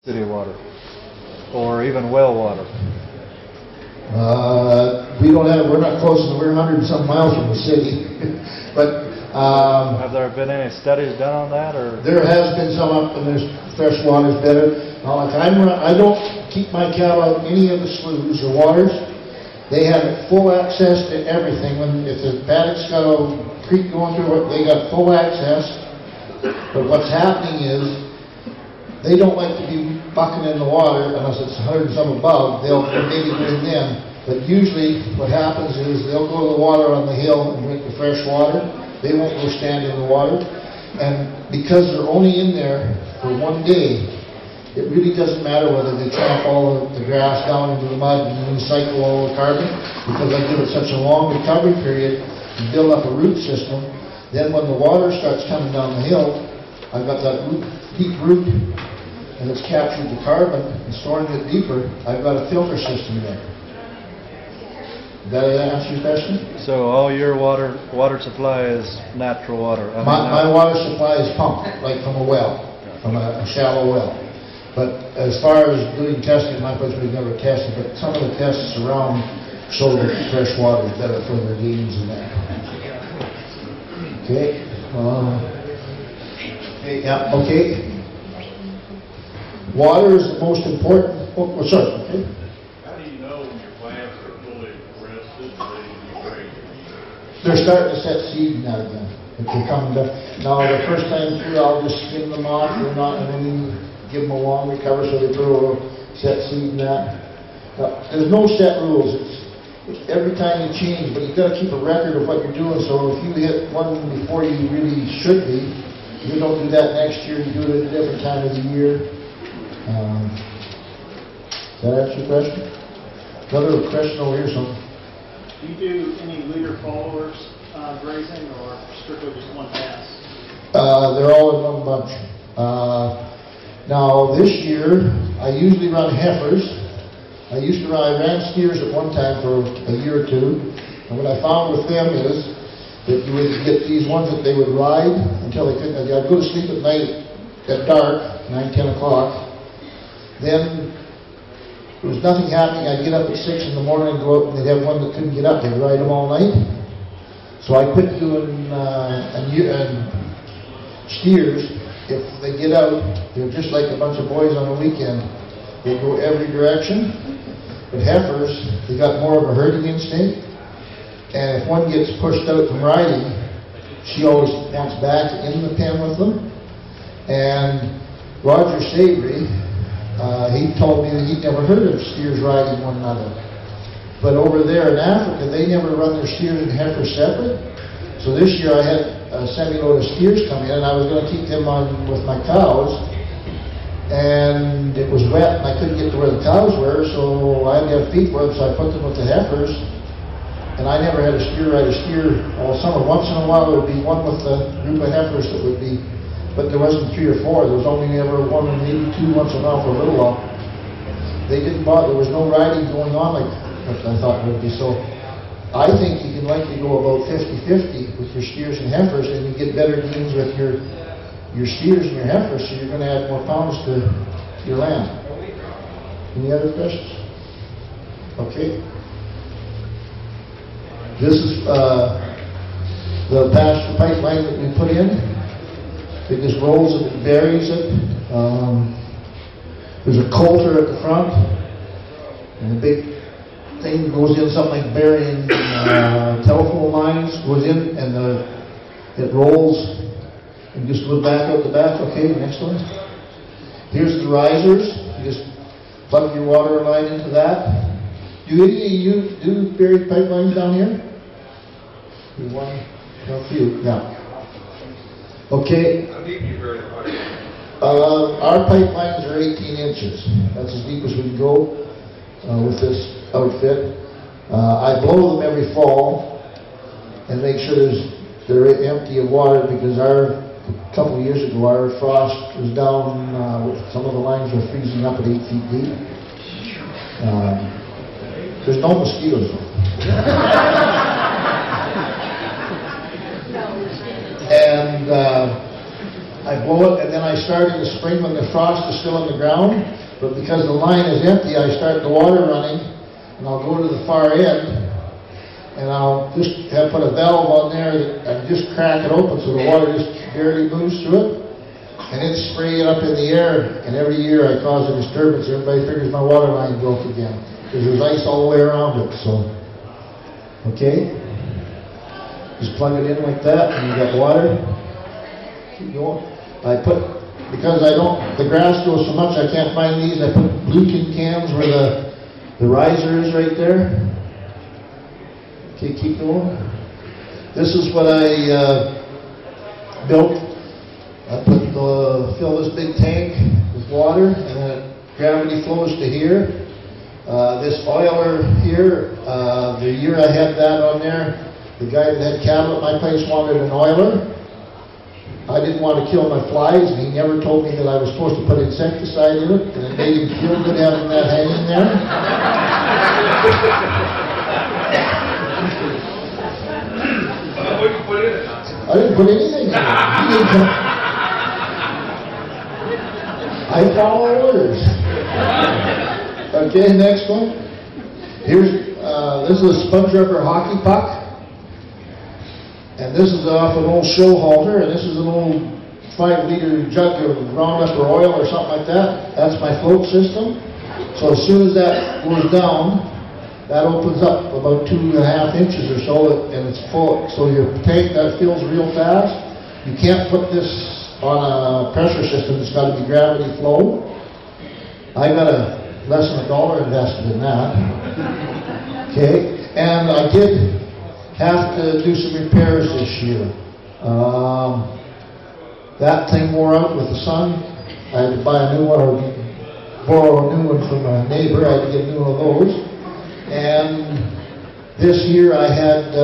city water or even well water? We're not close enough. We're 100 and some miles from the city. But have there been any studies done on that, or? There has been some up, and there's fresh water's better. Now, I don't keep my cattle out in any of the sloughs or waters. They have full access to everything. If the paddock's got a creek going through it, they got full access. But what's happening is they don't like to be bucking in the water unless it's 100 and some above. They'll maybe go in then. But usually what happens is they'll go to the water on the hill and drink the fresh water. They won't go stand in the water. And because they're only in there for one day, it really doesn't matter whether they tramp all the grass down into the mud and recycle all the carbon, because I give it such a long recovery period and build up a root system. Then when the water starts coming down the hill, I've got that deep root, and it's captured the carbon and storing it deeper. I've got a filter system there. Did that answer your question? So all your water supply is natural water? My water supply is pumped, like from a well, from a shallow well. But as far as doing testing, my place we've never tested, but some of the tests around show that fresh water is better for their gains and that. Okay. Yeah, okay. Water is the most important. Oh, sorry. Okay. How do you know when your plants are fully rested and ready to be grazed? They're starting to set seed now again. If they're coming back. Now, the first time through, I'll just skim them off. They're not, and then give them a long recover so they grow, set seed and that. There's no set rules. It's every time you change, but you've got to keep a record of what you're doing. So if you hit one before you really should be, you don't do that next year. You do it at a different time of the year. Does that answer your question? Another question over here. Do you do any leader followers grazing, or strictly just one pass? They're all in one bunch. Now this year, I usually run heifers. I ran steers at one time for a year or two, and what I found with them is that you would get these ones that they would ride until they couldn't. I'd go to sleep at night at dark, 9, 10 o'clock. Then there was nothing happening. I'd get up at 6 in the morning and go out, and they'd have one that couldn't get up. They'd ride them all night. So I quit doing steers. If they get out, they're just like a bunch of boys on a weekend. They go every direction. But heifers, they got more of a herding instinct. And if one gets pushed out from riding, she always wants back in the pen with them. And Roger Savory, he told me that he'd never heard of steers riding one another. But over there in Africa, they never run their steers and heifers separate. So this year I had a semi-load of steers come in, and I was going to keep them on with my cows, and it was wet, and I couldn't get to where the cows were, so I had to have feet for them, so I put them with the heifers, and I never had a steer ride a steer all summer. Once in a while there would be one with a group of heifers that would be, but there wasn't 3 or 4, there was only ever one or maybe 2 once in a while for a little while. They didn't bother, there was no riding going on like I thought it would be, so I think you can likely go about 50-50 with your steers and heifers, and you get better gains with your steers and your heifers, so you're going to add more pounds to your land. Any other questions? Okay. This is the pasture pipeline that we put in. It just rolls it and buries it. There's a coulter at the front, and the big thing goes in, something like burying telephone lines, goes in, and it rolls and just goes back out the back. Okay, next one. Here's the risers. You just plug your water line into that. Do any of you do buried pipelines down here? One, a few, yeah. Okay. How deep do you bury the pipeline? Our pipelines are 18 inches. That's as deep as we can go with this outfit. I blow them every fall and make sure they're empty of water, because a couple of years ago our frost was down. Some of the lines were freezing up at 8 feet deep. There's no mosquitoes though. And I blow it, and then I start in the spring when the frost is still in the ground. But because the line is empty, I start the water running, and I'll go to the far end, and I'll just put a valve on there and just crack it open so the water just barely moves through it. And it's spraying up in the air, and every year I cause a disturbance. Everybody figures my water line broke again, because there's ice all the way around it. So, okay, just plug it in like that, and you got water. Keep going. Because the grass grows so much, I can't find these. I put blue tin cans where the riser is right there. Okay, keep going. This is what I built. I fill this big tank with water, and then gravity flows to here. This oiler here, the year I had that on there, the guy that had cattle at my place wanted an oiler. I didn't want to kill my flies, and he never told me that I was supposed to put insecticide in it, and it made him feel good having that hanging there. What did you put in it? I didn't put anything in it. He didn't. I follow orders. Okay, next one. This is a sponge rubber hockey puck. And this is off an old show halter, and this is an old 5-liter jug of Roundup or oil or something like that. That's my float system. So as soon as that goes down, that opens up about 2.5 inches or so, and it's full. So your tank, that fills real fast. You can't put this on a pressure system. It's got to be gravity flow. I got less than $1 invested in that. Okay, and I did have to do some repairs this year. That thing wore out with the sun. I had to buy a new one or borrow a new one from a neighbor. I had to get a new one of those. And this year I had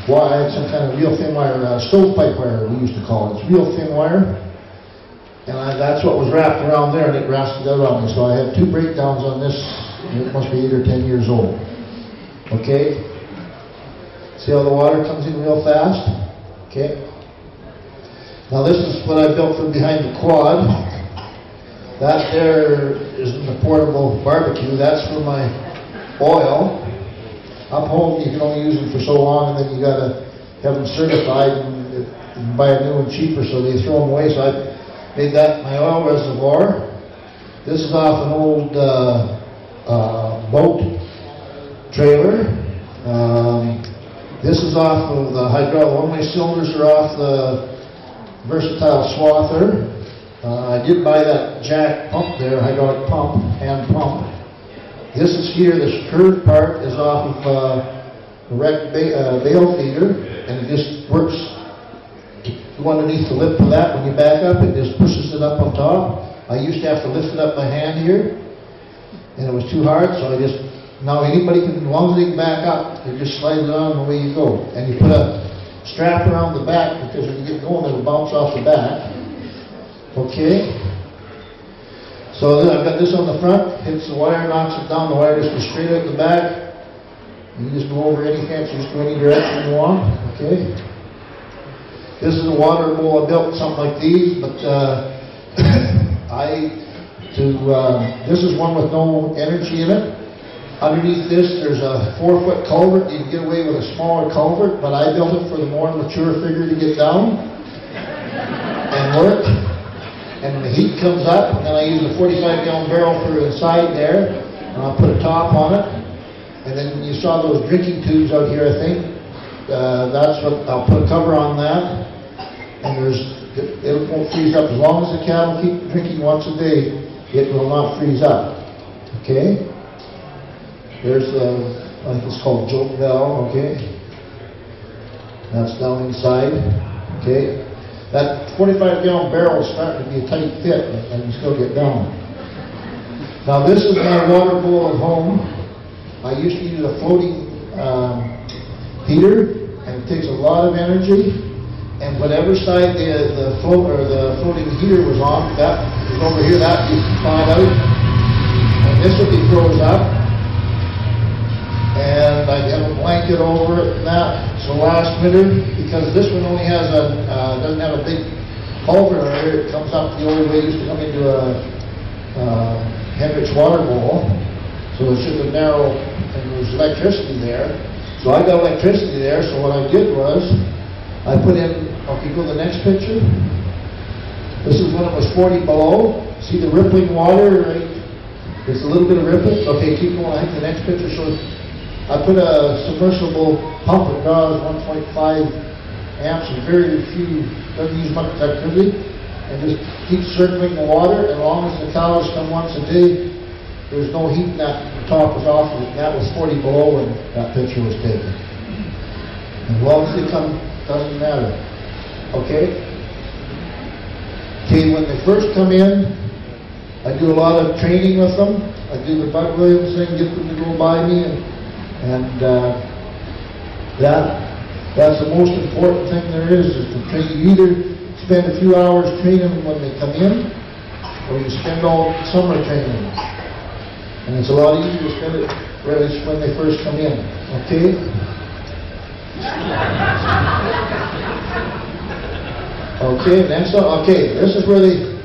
I had some kind of real thin wire, stovepipe wire we used to call it. It's real thin wire. And that's what was wrapped around there, and it rusted out on me. So I had 2 breakdowns on this. It must be 8 or 10 years old. Okay? See how the water comes in real fast? Okay? Now this is what I built from behind the quad. That there is the portable barbecue. That's for my oil. Up home you can only use them for so long, and then you got to have them certified and buy a new one cheaper, so they throw them away. So I made that my oil reservoir. This is off an old boat trailer. This is off of the hydraulic. One of my cylinders are off the versatile swather. I did buy that jack pump there, hydraulic pump, hand pump. This is here, this curved part is off of the wrecked bale feeder, and it just works. You go underneath the lip for that. When you back up, it just pushes it up on top. I used to have to lift it up by hand here, and it was too hard, so now anybody can, as long as they can back up, you just slide it on and away you go. And you put a strap around the back, because when you get going, it'll bounce off the back. Okay? So then I've got this on the front, hits the wire, knocks it down, the wire just goes straight out the back. You just go over any fence, you just go any direction you want. Okay? This is a water bowl. I built something like these, but this is one with no energy in it. Underneath this, there's a 4-foot culvert. You can get away with a smaller culvert, but I built it for the more mature figure to get down and work. And when the heat comes up, then I use a 45-gallon barrel for inside there, and I'll put a top on it. And then you saw those drinking tubes out here, I think. That's what I'll put a cover on that. And it won't freeze up. As long as the cattle keep drinking once a day, it will not freeze up. Okay? There's I think it's called joke valve. Okay? That's down inside. Okay? That 45-gallon barrel is starting to be a tight fit, and you still get down. Now this is my water bowl at home. I used to use a floating heater, and it takes a lot of energy. And whatever side the floating heater was on, that was over here, that you find out. And this would be froze up. And and I have a blanket over it and that. So last winter, because this one only has doesn't have a big culvert on it, it comes up the old way, it used to come into a Hendricks water bowl. So it's just a narrow, and there's electricity there. So I got electricity there, so what I did was, I put in, okay, go to the next picture. This is when it was 40 below. See the rippling water, right? There's a little bit of rippling. Okay, keep going. I think the next picture shows, I put a submersible pump that draws 1.5 amps and very few, doesn't use much electricity, and just keeps circling the water. As long as the cows come once a day, there's no heat in that. The top was off. That was 40 below when that picture was taken. As long as they come, doesn't matter. Okay? Okay, when they first come in, I do a lot of training with them. I do the Bud Williams thing, get them to go by me, and that's the most important thing there is to train. You either spend a few hours training them when they come in, or you spend all summer training them. And it's a lot easier to spend it when they first come in. Okay? Okay, next one. Okay, this is where they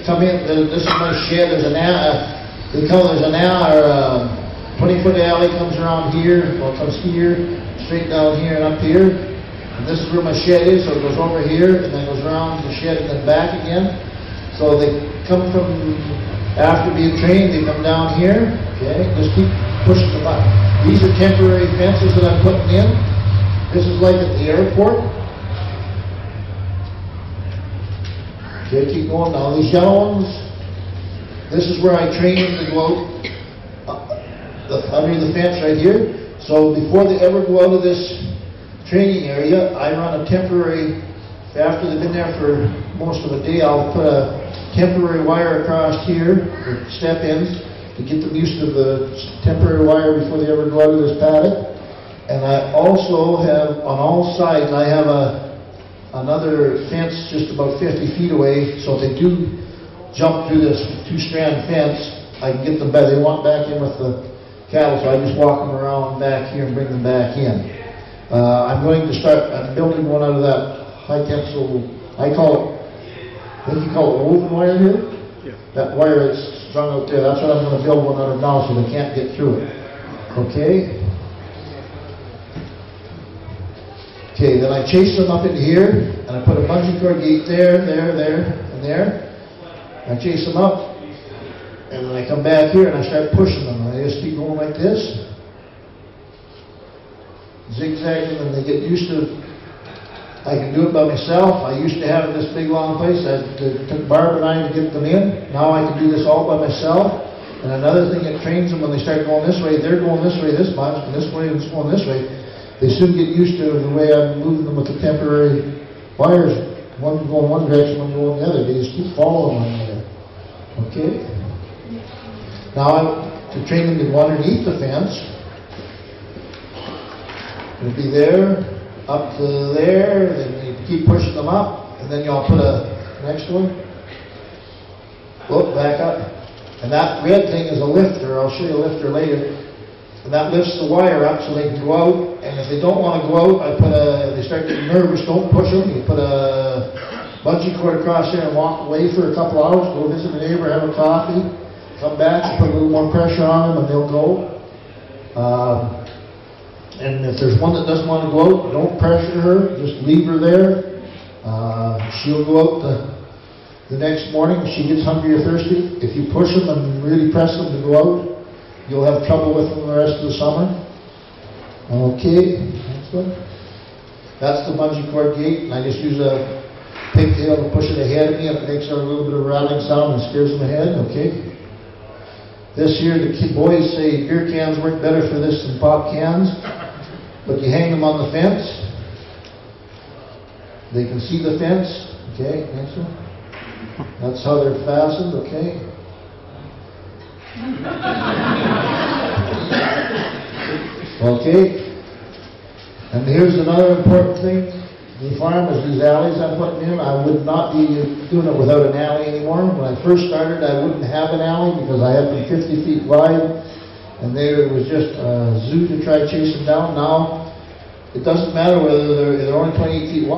come in. This is my shed. There's an there's an 20-foot alley comes around here, or comes here, straight down here and up here. And this is where my shed is, so it goes over here and then goes around the shed and then back again. So they come from, after being trained, they come down here, okay, just keep pushing the button. These are temporary fences that I'm putting in. This is like at the airport. Okay, keep going now. These yellow ones, this is where I train them to go out under the fence right here. So before they ever go out of this training area, I run a temporary, after they've been there for most of the day, I'll put a temporary wire across here, or step-ins, to get them used to the temporary wire before they ever go out of this paddock. And I also have, on all sides, I have another fence just about 50 feet away, so if they do jump through this two-strand fence, I can get them back. They want back in with the cattle, so I just walk them around back here and bring them back in. I'm going to start, I'm building one out of that high tensile, I think you call it woven wire here? Yeah. That wire is strung out there, that's what I'm going to build one out of now so they can't get through it. Okay? Okay, then I chase them up into here, and I put a bungee cord gate there, and there. I chase them up, and then I come back here and I start pushing them. And I just keep going like this, zigzagging, and they get used to. I can do it by myself. I used to have this big long place. It took Barb and I to get them in. Now I can do this all by myself. And another thing that trains them when they start going this way, they're going this way this much, and this way, and it's going this way. They soon get used to the way I'm moving them with the temporary wires. One going one direction, one going the other. They just keep following one another. Okay? Now, to train them to go underneath the fence, it'll be there, up to there, then you keep pushing them up, and then you'll put a next one. Look, back up. And that red thing is a lifter. I'll show you a lifter later. And that lifts the wire up so they can go out. And if they don't want to go out, they start getting nervous, don't push them. You put a bungee cord across there and walk away for a couple hours, go visit a neighbor, have a coffee, come back, put a little more pressure on them, and they'll go. And if there's one that doesn't want to go out, don't pressure her, just leave her there. She'll go out the next morning if she gets hungry or thirsty. If you push them and really press them to go out, you'll have trouble with them the rest of the summer. Okay, next one. That's the bungee cord gate, and I just use a pigtail to push it ahead of me, and it makes a little bit of rattling sound and scares them ahead. Okay. This year, the boys say beer cans work better for this than pop cans. But you hang them on the fence. They can see the fence. Okay, next one. That's how they're fastened. Okay. Okay. And here's another important thing. the farm is these alleys I'm putting in. I would not be doing it without an alley anymore. When I first started, I wouldn't have an alley because I had them 50 feet wide, and it was just a zoo to try to chase them down. Now, it doesn't matter whether they're only 28 feet wide.